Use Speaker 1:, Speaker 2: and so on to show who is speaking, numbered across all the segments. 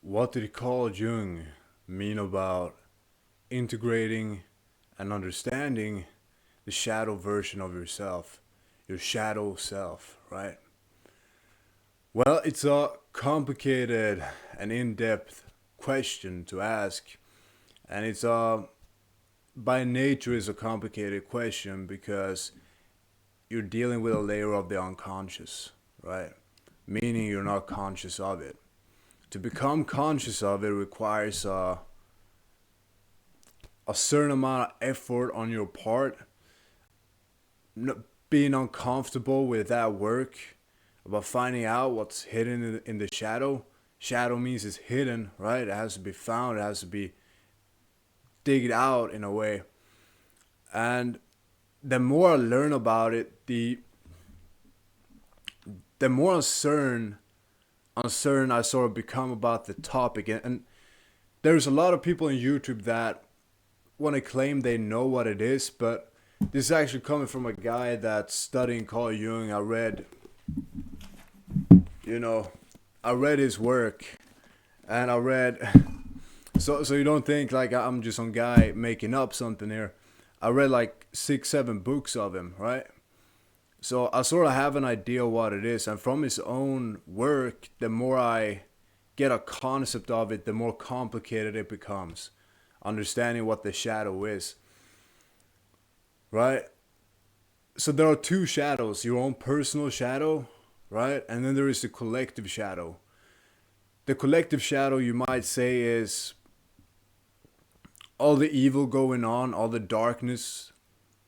Speaker 1: What did Carl Jung mean about integrating and understanding the shadow version of yourself, your shadow self, right? Well, it's a complicated and in-depth question to ask, and it's by nature is a complicated question because you're dealing with a layer of the unconscious, right? Meaning you're not conscious of it. To become conscious of it requires a certain amount of effort on your part. Being uncomfortable with that work, about finding out what's hidden in the shadow. Shadow means it's hidden, right? It has to be found, it has to be digged out in a way. And the more I learn about it, the more uncertain I sort of become about the topic. And there's a lot of people on YouTube that want to claim they know what it is, but this is actually coming from a guy that's studying Carl Jung. I read his work, and I read, so you don't think like I'm just some guy making up something here. I read like 6, 7 books of him, right? So I sort of have an idea what it is, and from his own work, the more I get a concept of it, the more complicated it becomes. Understanding what the shadow is, right? So there are two shadows: your own personal shadow, right? And then there is the collective shadow. The collective shadow, you might say, is all the evil going on, all the darkness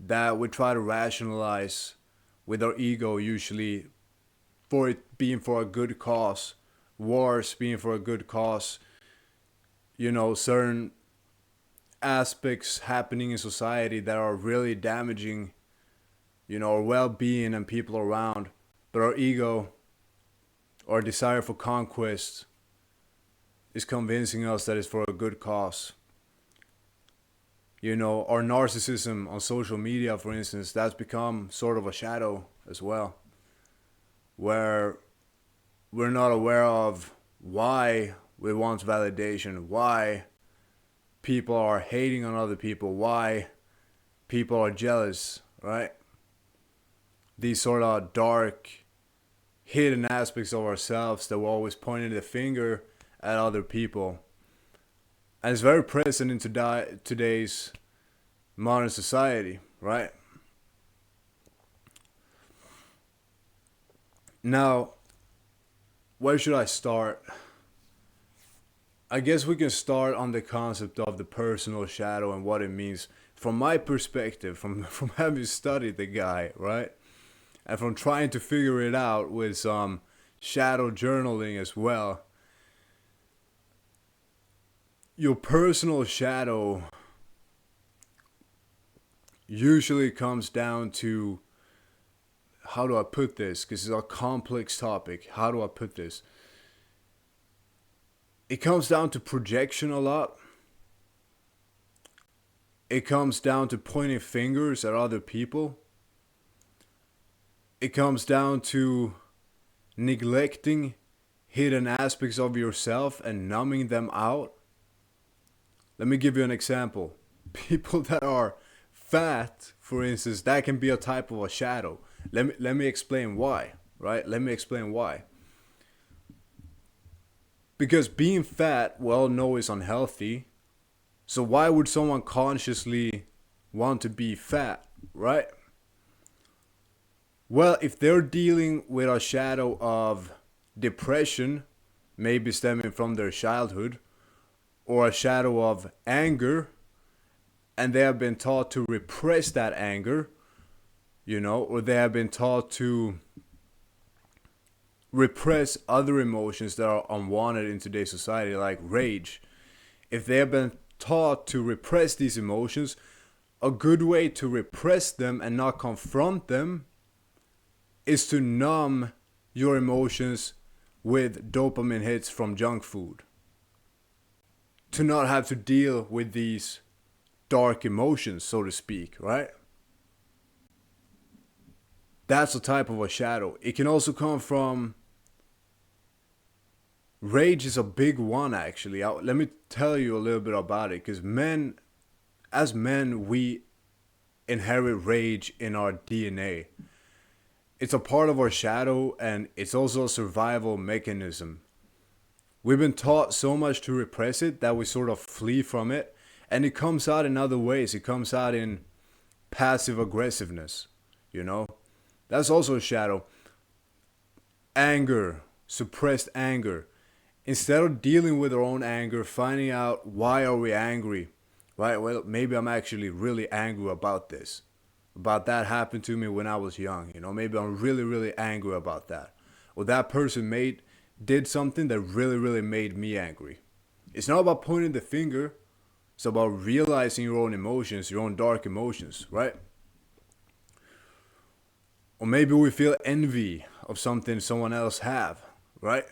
Speaker 1: that we try to rationalize with our ego, usually for it being for a good cause, wars being for a good cause, certain aspects happening in society that are really damaging, our well-being and people around. But our ego, our desire for conquest, is convincing us that it's for a good cause. Our narcissism on social media, for instance, that's become sort of a shadow as well, where we're not aware of why we want validation, why people are hating on other people, why people are jealous, right? These sort of dark, hidden aspects of ourselves that we're always pointing the finger at other people. And it's very present in today's modern society, right? Now, where should I start? I guess we can start on the concept of the personal shadow and what it means. From my perspective, from having studied the guy, right? And from trying to figure it out with some shadow journaling as well. Your personal shadow usually comes down to, how do I put this? Because it's a complex topic. How do I put this? It comes down to projection a lot. It comes down to pointing fingers at other people. It comes down to neglecting hidden aspects of yourself and numbing them out. Let me give you an example. People that are fat, for instance, that can be a type of a shadow. Let me explain why, right? Let me explain why. Because being fat, we all know, is unhealthy. So why would someone consciously want to be fat, right? Well, if they're dealing with a shadow of depression, maybe stemming from their childhood, or a shadow of anger, and they have been taught to repress that anger, or they have been taught to repress other emotions that are unwanted in today's society, like rage. If they have been taught to repress these emotions, a good way to repress them and not confront them is to numb your emotions with dopamine hits from junk food. To not have to deal with these dark emotions, so to speak, right? That's a type of a shadow. It can also come from Rage is a big one, actually. Let me tell you a little bit about it, because as men, we inherit rage in our DNA. It's a part of our shadow, and it's also a survival mechanism. We've been taught so much to repress it that we sort of flee from it, and it comes out in other ways. It comes out in passive aggressiveness, you know? That's also a shadow. Anger, suppressed anger. Instead of dealing with our own anger, finding out why are we angry, right? Well, maybe I'm actually really angry about this, about that happened to me when I was young. Maybe I'm really, really angry about that, or that person did something that really, really made me angry. It's not about pointing the finger. It's about realizing your own emotions, your own dark emotions, right? Or maybe we feel envy of something someone else have, right?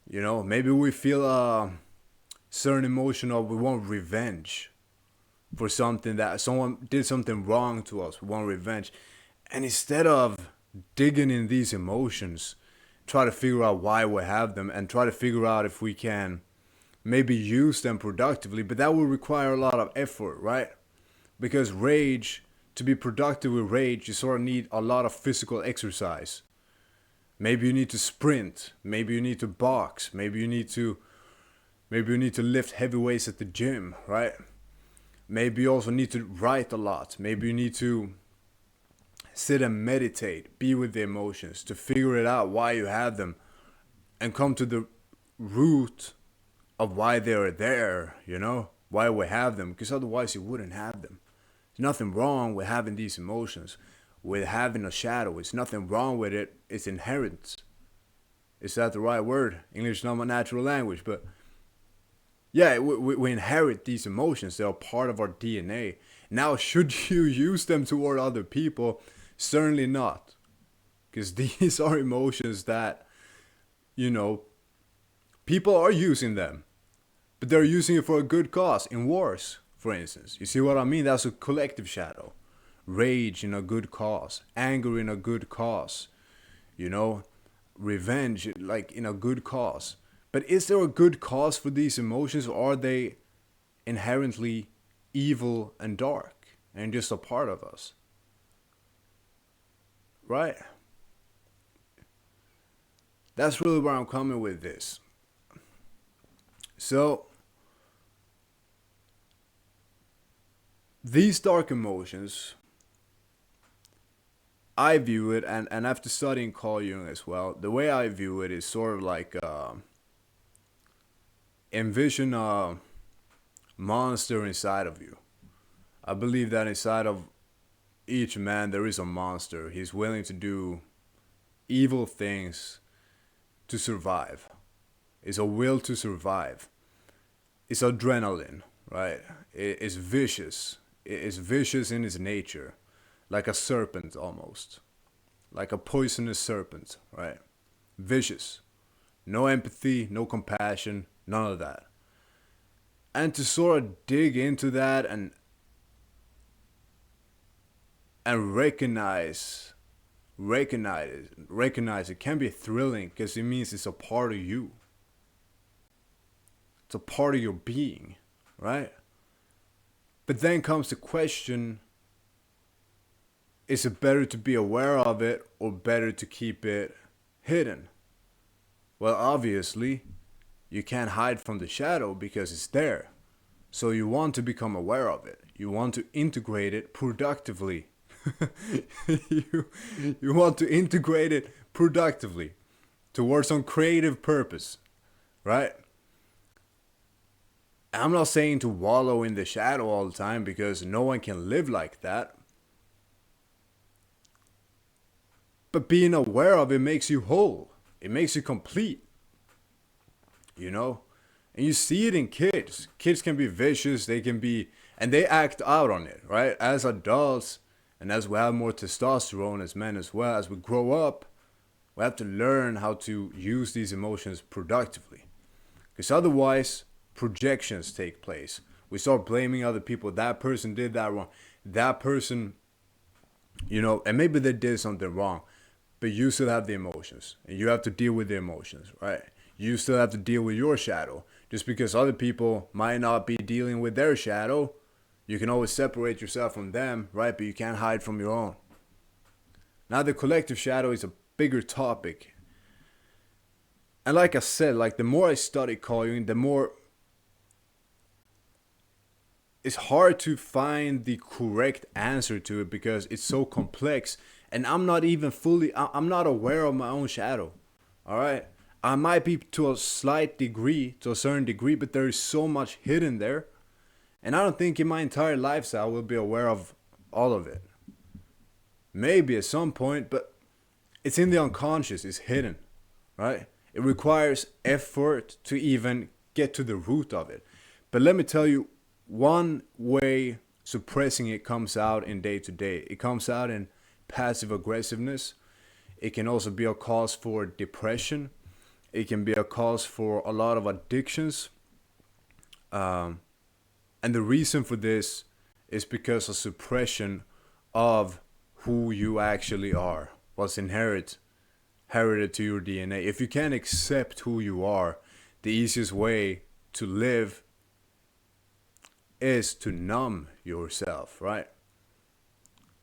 Speaker 1: Maybe we feel a certain emotion of we want revenge for something that someone did something wrong to us. We want revenge. And instead of digging in these emotions, try to figure out why we have them and try to figure out if we can maybe use them productively, but that will require a lot of effort, right? Because to be productive with rage, you sort of need a lot of physical exercise. Maybe you need to sprint. Maybe you need to box. Maybe you need to lift heavy weights at the gym, right? Maybe you also need to write a lot. Maybe you need to sit and meditate, be with the emotions, to figure it out why you have them, and come to the root of why they're there, why we have them, because otherwise you wouldn't have them. There's nothing wrong with having these emotions, with having a shadow. It's nothing wrong with it. It's inherent. Is that the right word? English is not my natural language, but yeah, we inherit these emotions. They're part of our DNA. Now, should you use them toward other people? Certainly not. Because these are emotions that, people are using them. But they're using it for a good cause. In wars, for instance. You see what I mean? That's a collective shadow. Rage in a good cause. Anger in a good cause. Revenge, like in a good cause. But is there a good cause for these emotions, or are they inherently evil and dark and just a part of us? Right? That's really where I'm coming with this. So, these dark emotions, I view it, and after studying Carl Jung as well, the way I view it is sort of like envision a monster inside of you. I believe that inside of each man there is a monster. He's willing to do evil things to survive. It's a will to survive. It's adrenaline, right? It's vicious. It's vicious in its nature. Like a serpent almost. Like a poisonous serpent, right? Vicious. No empathy, no compassion, none of that. And to sort of dig into that and recognize it can be thrilling, because it means it's a part of you. It's a part of your being, right? But then comes the question, is it better to be aware of it or better to keep it hidden? Well, obviously, you can't hide from the shadow because it's there. So you want to become aware of it. You want to integrate it productively. you want to integrate it productively towards some creative purpose, right? I'm not saying to wallow in the shadow all the time, because no one can live like that. But being aware of it makes you whole. It makes you complete. And you see it in kids. Kids can be vicious. And they act out on it, right? As adults, and as we have more testosterone as men as well, as we grow up, we have to learn how to use these emotions productively. Because otherwise, projections take place. We start blaming other people. That person did that wrong. That person, and maybe they did something wrong, but you still have the emotions, and you have to deal with the emotions, right? You still have to deal with your shadow. Just because other people might not be dealing with their shadow, you can always separate yourself from them, right? But you can't hide from your own. Now the collective shadow is a bigger topic. And like I said, like the more I study Carl Jung, the more it's hard to find the correct answer to it because it's so complex. And I'm not even fully, I'm not aware of my own shadow. All right. I might be to a slight degree, to a certain degree, but there is so much hidden there. And I don't think in my entire lifestyle I will be aware of all of it. Maybe at some point, but it's in the unconscious, it's hidden, right? It requires effort to even get to the root of it. But let me tell you, one way suppressing it comes out in day to day. It comes out in passive aggressiveness. It can also be a cause for depression. It can be a cause for a lot of addictions. And the reason for this is because of suppression of who you actually are, what's inherited to your DNA. If you can't accept who you are, the easiest way to live is to numb yourself, right?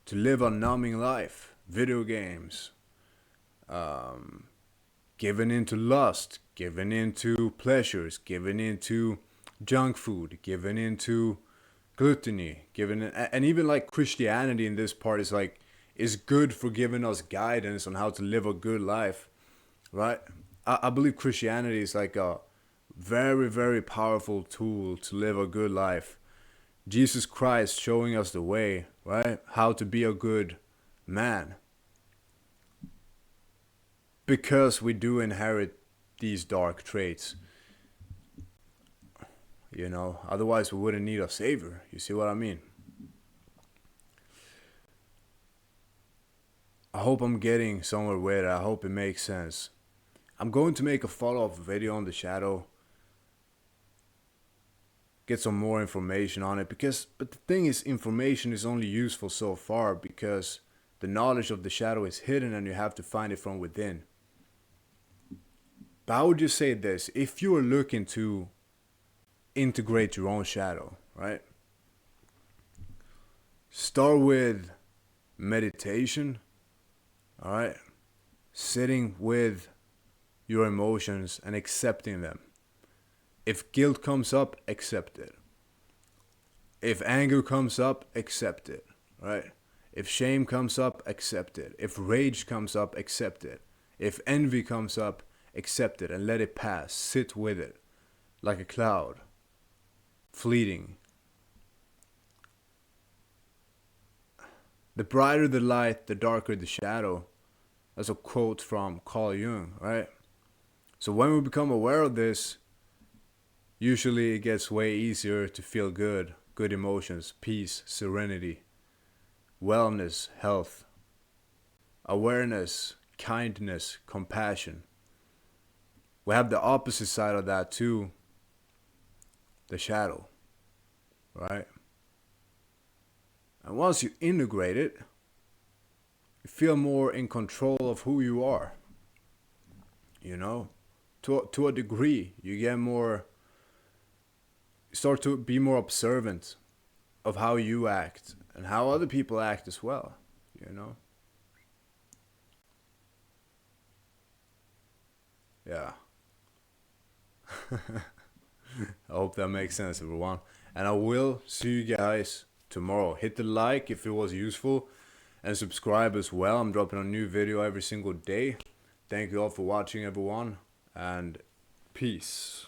Speaker 1: To live a numbing life, video games, giving into lust, giving into pleasures, giving into junk food, giving into gluttony, and even like Christianity in this part is good for giving us guidance on how to live a good life, right? I believe Christianity is like a very, very powerful tool to live a good life. Jesus Christ showing us the way, right? How to be a good man. Because we do inherit these dark traits. You know, otherwise we wouldn't need a savior. You see what I mean? I hope I'm getting somewhere with it. I hope it makes sense. I'm going to make a follow-up video on the shadow. Get some more information on it, but the thing is, information is only useful so far because the knowledge of the shadow is hidden and you have to find it from within. But I would just say this: if you are looking to integrate your own shadow, right? Start with meditation, all right? Sitting with your emotions and accepting them. If guilt comes up, accept it. If anger comes up, accept it, right? If shame comes up, accept it. If rage comes up, accept it. If envy comes up, accept it and let it pass. Sit with it like a cloud, fleeting. The brighter the light, the darker the shadow. That's a quote from Carl Jung, right? So when we become aware of this, usually it gets way easier to feel good emotions, peace, serenity, wellness, health, awareness, kindness, compassion. We have the opposite side of that too, the shadow, right? And once you integrate it, you feel more in control of who you are. You know, to a degree, you get more, start to be more observant of how you act and how other people act as well, you know? Yeah. I hope that makes sense, everyone. And I will see you guys tomorrow. Hit the like if it was useful and subscribe as well. I'm dropping a new video every single day. Thank you all for watching, everyone, and peace.